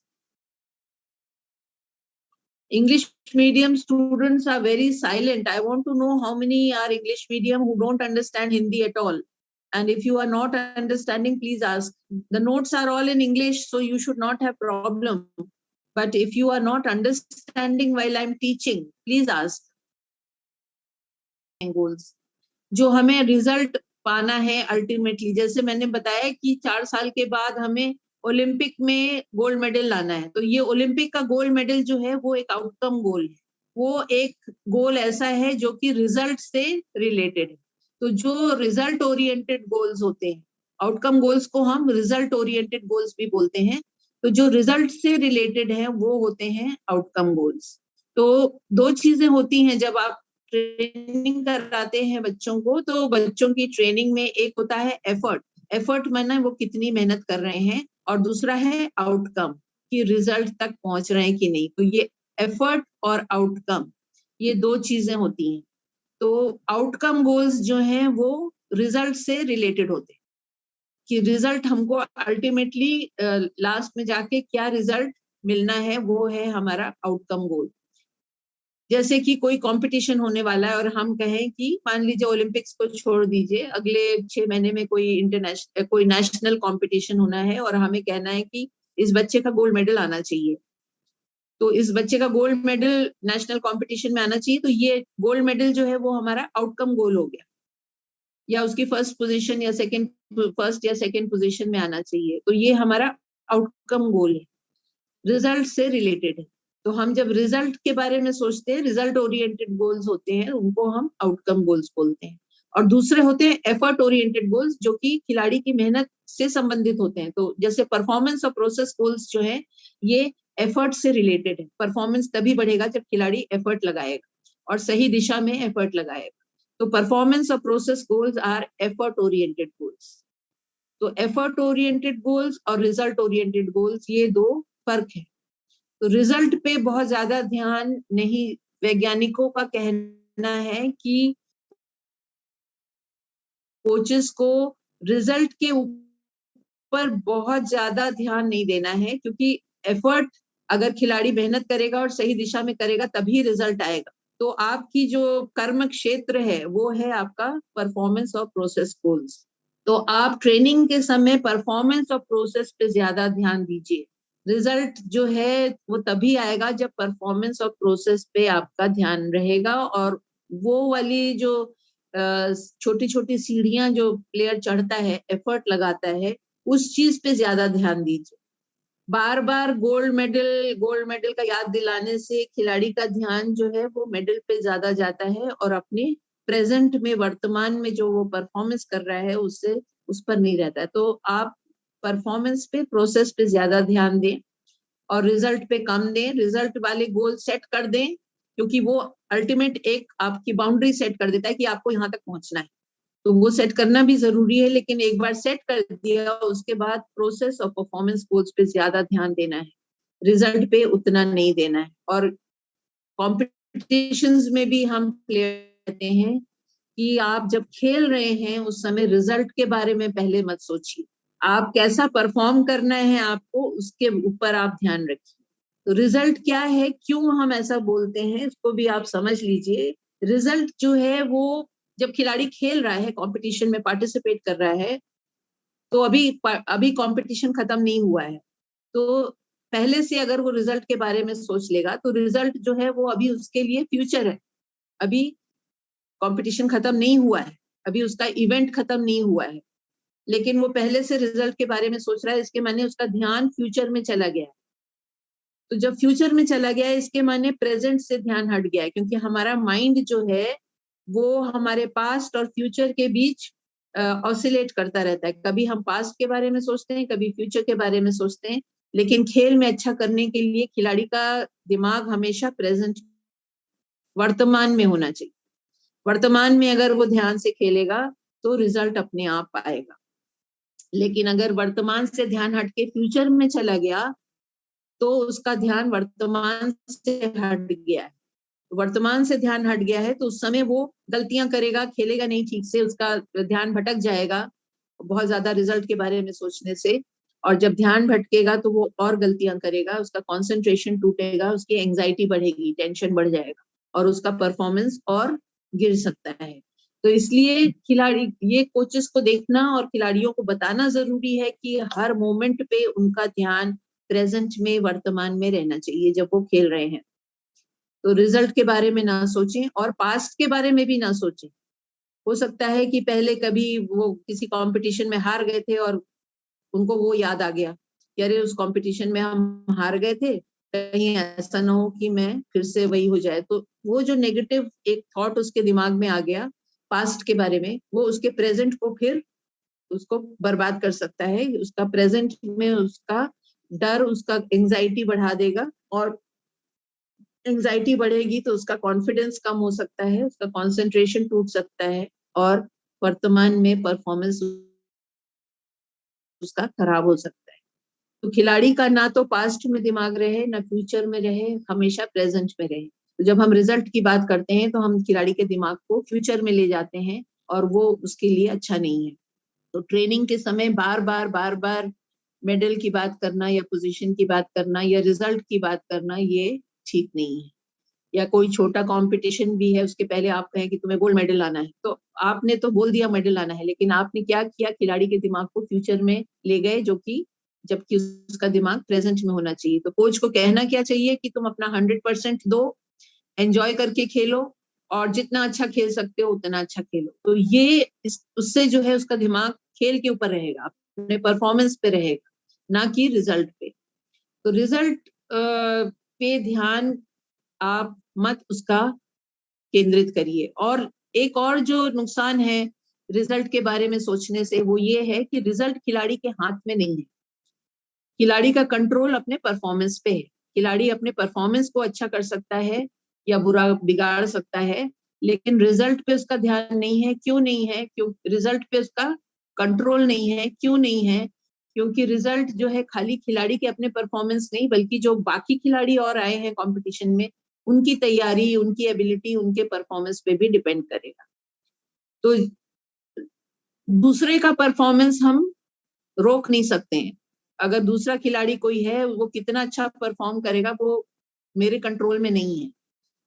English medium students are very silent. I want to know how many are English medium who don't understand Hindi at all. And if you are not understanding, please ask. The notes are all in English, so you should not have problem. But if you are not understanding while I'm teaching, please ask. Goals. जो हमें result पाना है ultimately, जैसे मैंने बताया कि 4 साल के बाद हमें ओलंपिक में गोल्ड मेडल लाना है, तो ये ओलंपिक का गोल्ड मेडल जो है वो एक आउटकम गोल है, वो एक गोल ऐसा है जो कि रिजल्ट से रिलेटेड है। तो जो रिजल्ट ओरिएंटेड गोल्स होते हैं, आउटकम गोल्स को हम रिजल्ट ओरिएंटेड गोल्स भी बोलते हैं, तो जो रिजल्ट से रिलेटेड है वो होते हैं आउटकम गोल्स। तो दो चीजें होती हैं जब आप ट्रेनिंग कराते हैं बच्चों को, तो बच्चों की ट्रेनिंग में एक होता है एफर्ट माना वो कितनी मेहनत कर रहे हैं, और दूसरा है आउटकम कि रिजल्ट तक पहुंच रहे हैं कि नहीं। तो ये एफर्ट और आउटकम, ये दो चीजें होती हैं। तो आउटकम गोल्स जो हैं वो रिजल्ट से रिलेटेड होते हैं कि रिजल्ट हमको अल्टीमेटली लास्ट में जाके क्या रिजल्ट मिलना है, वो है हमारा आउटकम गोल। जैसे कि कोई कंपटीशन होने वाला है और हम कहें कि मान लीजिए ओलंपिक्स को छोड़ दीजिए, अगले 6 महीने में कोई नेशनल कंपटीशन होना है और हमें कहना है कि इस बच्चे का गोल्ड मेडल आना चाहिए, तो इस बच्चे का गोल्ड मेडल नेशनल कंपटीशन में आना चाहिए, तो ये गोल्ड मेडल जो है वो हमारा आउटकम गोल हो गया, या उसकी फर्स्ट या सेकंड पोजीशन में आना चाहिए, तो ये हमारा आउटकम गोल है, रिजल्ट से रिलेटेड है। तो हम जब रिजल्ट के बारे में सोचते हैं, रिजल्ट ओरिएंटेड गोल्स होते हैं, उनको हम आउटकम गोल्स बोलते हैं। और दूसरे होते हैं एफर्ट ओरिएंटेड गोल्स, जो कि खिलाड़ी की मेहनत से संबंधित होते हैं। तो जैसे परफॉर्मेंस और प्रोसेस गोल्स जो है ये एफर्ट से रिलेटेड है। परफॉर्मेंस तभी बढ़ेगा जब खिलाड़ी एफर्ट लगाएगा और सही दिशा में एफर्ट लगाएगा। तो परफॉर्मेंस और process goals our effort oriented goals. तो एफर्ट ओरिएंटेड गोल्स और रिजल्ट ओरिएंटेड गोल्स, ये दो फर्क है। तो रिजल्ट पे बहुत ज्यादा ध्यान नहीं, वैज्ञानिकों का कहना है कि कोचेस को रिजल्ट के ऊपर बहुत ज्यादा ध्यान नहीं देना है, क्योंकि एफर्ट अगर खिलाड़ी मेहनत करेगा और सही दिशा में करेगा तभी रिजल्ट आएगा। तो आपकी जो कर्म क्षेत्र है वो है आपका परफॉर्मेंस और प्रोसेस गोल्स। तो आप ट्रेनिंग के समय परफॉर्मेंस और प्रोसेस पे ज्यादा ध्यान दीजिए। रिजल्ट जो है वो तभी आएगा जब परफॉर्मेंस और प्रोसेस पे आपका ध्यान रहेगा, और वो वाली जो छोटी छोटी सीढ़ियां जो प्लेयर चढ़ता है, एफर्ट लगाता है, उस चीज पे ज्यादा ध्यान दीजिए। बार बार गोल्ड मेडल का याद दिलाने से खिलाड़ी का ध्यान जो है वो मेडल पे ज्यादा जाता है, और अपने प्रेजेंट में, वर्तमान में जो वो परफॉर्मेंस कर रहा है उससे उस पर नहीं रहता है। तो आप परफॉर्मेंस पे, प्रोसेस पे ज्यादा ध्यान दें और रिजल्ट पे कम दें। रिजल्ट वाले गोल सेट कर दें, क्योंकि वो अल्टीमेट एक आपकी बाउंड्री सेट कर देता है कि आपको यहाँ तक पहुंचना है। तो वो सेट करना भी जरूरी है, लेकिन एक बार सेट कर दिया उसके बाद प्रोसेस और परफॉर्मेंस गोल्स पे ज्यादा ध्यान देना है, रिजल्ट पे उतना नहीं देना है। और कॉम्पिटिशन्स में भी हम प्लेयर कहते हैं कि आप जब खेल रहे हैं उस समय रिजल्ट के बारे में पहले मत सोचिए, आप कैसा परफॉर्म करना है आपको, उसके ऊपर आप ध्यान रखिए। तो रिजल्ट क्या है, क्यों हम ऐसा बोलते हैं, इसको भी आप समझ लीजिए। रिजल्ट जो है वो जब खिलाड़ी खेल रहा है, कंपटीशन में पार्टिसिपेट कर रहा है, तो अभी कंपटीशन खत्म नहीं हुआ है, तो पहले से अगर वो रिजल्ट के बारे में सोच लेगा तो रिजल्ट जो है वो अभी उसके लिए फ्यूचर है। अभी कंपटीशन खत्म नहीं हुआ है, अभी उसका इवेंट खत्म नहीं हुआ है, लेकिन वो पहले से रिजल्ट के बारे में सोच रहा है, इसके माने उसका ध्यान फ्यूचर में चला गया है। तो जब फ्यूचर में चला गया है, इसके माने प्रेजेंट से ध्यान हट गया है, क्योंकि हमारा माइंड जो है वो हमारे पास्ट और फ्यूचर के बीच ऑसिलेट करता रहता है। कभी हम पास्ट के बारे में सोचते हैं, कभी फ्यूचर के बारे में सोचते हैं, लेकिन खेल में अच्छा करने के लिए खिलाड़ी का दिमाग हमेशा प्रेजेंट, वर्तमान में होना चाहिए। वर्तमान में अगर वो ध्यान से खेलेगा तो रिजल्ट अपने आप आएगा। लेकिन अगर वर्तमान से ध्यान हट के फ्यूचर में चला गया तो उसका ध्यान वर्तमान से हट गया है। वर्तमान से ध्यान हट गया है तो उस समय वो गलतियां करेगा, खेलेगा नहीं ठीक से, उसका ध्यान भटक जाएगा बहुत ज्यादा रिजल्ट के बारे में सोचने से। और जब ध्यान भटकेगा तो वो और गलतियां करेगा, उसका कंसंट्रेशन टूटेगा, उसकी एंजाइटी बढ़ेगी, टेंशन बढ़ जाएगा और उसका परफॉर्मेंस और गिर सकता है। तो इसलिए खिलाड़ी, ये कोचेस को देखना और खिलाड़ियों को बताना जरूरी है कि हर मोमेंट पे उनका ध्यान प्रेजेंट में, वर्तमान में रहना चाहिए जब वो खेल रहे हैं। तो रिजल्ट के बारे में ना सोचें और पास्ट के बारे में भी ना सोचें। हो सकता है कि पहले कभी वो किसी कंपटीशन में हार गए थे और उनको वो याद आ गया कि अरे उस कंपटीशन में हम हार गए थे, कहीं ऐसा ना हो कि मैं फिर से वही हो जाए। तो वो जो नेगेटिव एक थॉट उसके दिमाग में आ गया पास्ट के बारे में, वो उसके प्रेजेंट को फिर उसको बर्बाद कर सकता है। उसका प्रेजेंट में उसका डर, उसका एंजाइटी बढ़ा देगा, और एंजाइटी बढ़ेगी तो उसका कॉन्फिडेंस कम हो सकता है, उसका कंसंट्रेशन टूट सकता है, और वर्तमान में परफॉर्मेंस उसका खराब हो सकता है। तो खिलाड़ी का ना तो पास्ट में दिमाग रहे, ना फ्यूचर में रहे, हमेशा प्रेजेंट में रहे। तो जब हम रिजल्ट की बात करते हैं तो हम खिलाड़ी के दिमाग को फ्यूचर में ले जाते हैं, और वो उसके लिए अच्छा नहीं है। तो ट्रेनिंग के समय बार बार मेडल की बात करना, या पोजीशन की बात करना, या रिजल्ट की बात करना, ये ठीक नहीं है। या कोई छोटा कंपटीशन भी है, उसके पहले आप कहें कि तुम्हें गोल्ड मेडल लाना है, तो आपने तो बोल दिया मेडल लाना है, लेकिन आपने क्या किया, खिलाड़ी के दिमाग को फ्यूचर में ले गए, जो कि जबकि उसका दिमाग प्रेजेंट में होना चाहिए। तो कोच को कहना क्या चाहिए कि तुम अपना 100% दो, एंजॉय करके खेलो, और जितना अच्छा खेल सकते हो उतना अच्छा खेलो। तो ये उससे जो है उसका दिमाग खेल के ऊपर रहेगा, अपने परफॉर्मेंस पे रहेगा, ना कि रिजल्ट पे। तो रिजल्ट पे ध्यान आप मत उसका केंद्रित करिए। और एक और जो नुकसान है रिजल्ट के बारे में सोचने से, वो ये है कि रिजल्ट खिलाड़ी के हाथ में नहीं है। खिलाड़ी का कंट्रोल अपने परफॉर्मेंस पे है। खिलाड़ी अपने परफॉर्मेंस को अच्छा कर सकता है या बुरा बिगाड़ सकता है, लेकिन रिजल्ट पे उसका ध्यान नहीं है। क्यों नहीं है? क्यों रिजल्ट पे उसका कंट्रोल नहीं है? क्यों नहीं है? क्योंकि रिजल्ट जो है खाली खिलाड़ी के अपने परफॉर्मेंस नहीं, बल्कि जो बाकी खिलाड़ी और आए हैं कंपटीशन में, उनकी तैयारी, उनकी एबिलिटी, उनके परफॉर्मेंस पे भी डिपेंड करेगा। तो दूसरे का परफॉर्मेंस हम रोक नहीं सकते हैं। अगर दूसरा खिलाड़ी कोई है, वो कितना अच्छा परफॉर्म करेगा, वो मेरे कंट्रोल में नहीं है।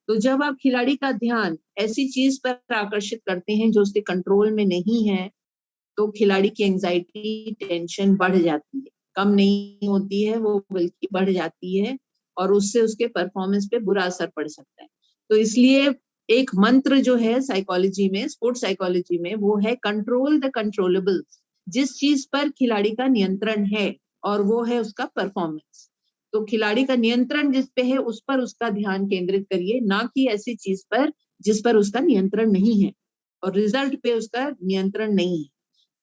तो जब आप खिलाड़ी का ध्यान ऐसी चीज पर आकर्षित करते हैं जो उसके कंट्रोल में नहीं है, तो खिलाड़ी की एंजाइटी, टेंशन बढ़ जाती है, कम नहीं होती है, वो बल्कि बढ़ जाती है, और उससे उसके परफॉर्मेंस पे बुरा असर पड़ सकता है। तो इसलिए एक मंत्र जो है साइकोलॉजी में, स्पोर्ट्स साइकोलॉजी में, वो है कंट्रोल द कंट्रोलेबल। जिस चीज पर खिलाड़ी का नियंत्रण है, और वो है उसका परफॉर्मेंस। तो खिलाड़ी का नियंत्रण जिस पे है, उस पर उसका ध्यान केंद्रित करिए, ना कि ऐसी चीज पर जिस पर उसका नियंत्रण नहीं है, और रिजल्ट पे उसका नियंत्रण नहीं है।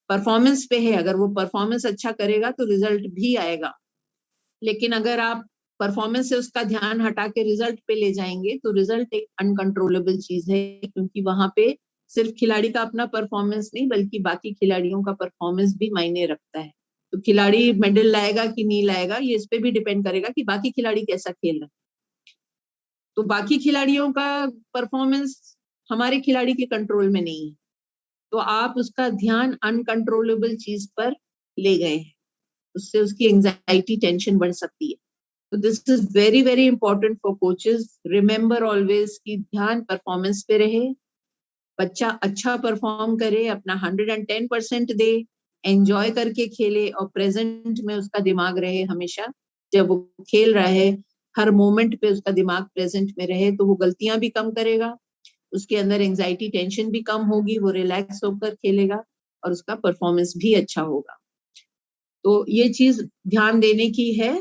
परफॉर्मेंस पे है, अगर वो परफॉर्मेंस अच्छा करेगा तो रिजल्ट भी आएगा। लेकिन अगर आप परफॉर्मेंस से उसका ध्यान हटा के रिजल्ट पे ले जाएंगे, तो रिजल्ट एक अनकंट्रोलेबल चीज है, क्योंकि वहां पे सिर्फ खिलाड़ी का अपना परफॉर्मेंस नहीं, बल्कि बाकी खिलाड़ियों का परफॉर्मेंस भी मायने रखता है। तो खिलाड़ी मेडल लाएगा कि नहीं लाएगा, ये इस पे भी डिपेंड करेगा कि बाकी खिलाड़ी कैसा खेल रहे हैं। तो बाकी खिलाड़ियों का परफॉर्मेंस हमारे खिलाड़ी के कंट्रोल में नहीं है, तो आप उसका ध्यान अनकंट्रोलेबल चीज पर ले गए हैं, उससे उसकी एंजाइटी, टेंशन बढ़ सकती है। तो this is very very important for coaches. Remember always कि ध्यान परफॉर्मेंस पे रहे, बच्चा अच्छा परफॉर्म करे, अपना 110% दे, एंजॉय करके खेले, और प्रेजेंट में उसका दिमाग रहे हमेशा। जब वो खेल रहा है, हर मोमेंट पे उसका दिमाग प्रेजेंट में रहे, तो वो गलतियां भी कम करेगा, उसके अंदर एंजाइटी, टेंशन भी कम होगी, वो रिलैक्स होकर खेलेगा, और उसका परफॉर्मेंस भी अच्छा होगा। तो ये चीज ध्यान देने की है,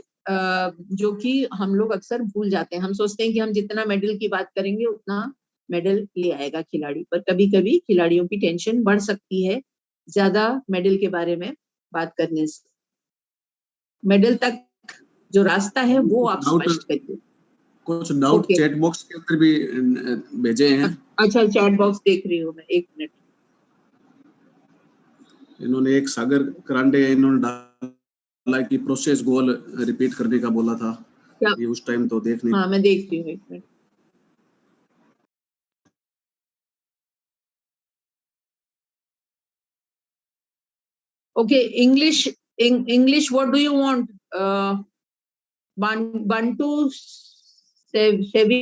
जो कि हम लोग अक्सर भूल जाते हैं। हम सोचते हैं कि हम जितना मेडल की बात करेंगे उतना मेडल ले आएगा खिलाड़ी, पर कभी कभी खिलाड़ियों की टेंशन बढ़ सकती है ज्यादा मेडल के बारे में बात करने से। मेडल तक जो रास्ता है वो आप स्पष्ट करिए। कुछ डाउट Okay. चैट बॉक्स के अंदर भी भेजे हैं। अच्छा, चैट बॉक्स देख रही हूँ मैं, एक मिनट। इन्होंने एक सागर करांडे इन्होंने डाला कि प्रोसेस गोल रिपीट करने का बोला था। क्या? ये उस टाइम तो देख नहीं। हाँ, मैं देख रही हूँ, एक minute. Okay, English, what do you want? Bantu Sevi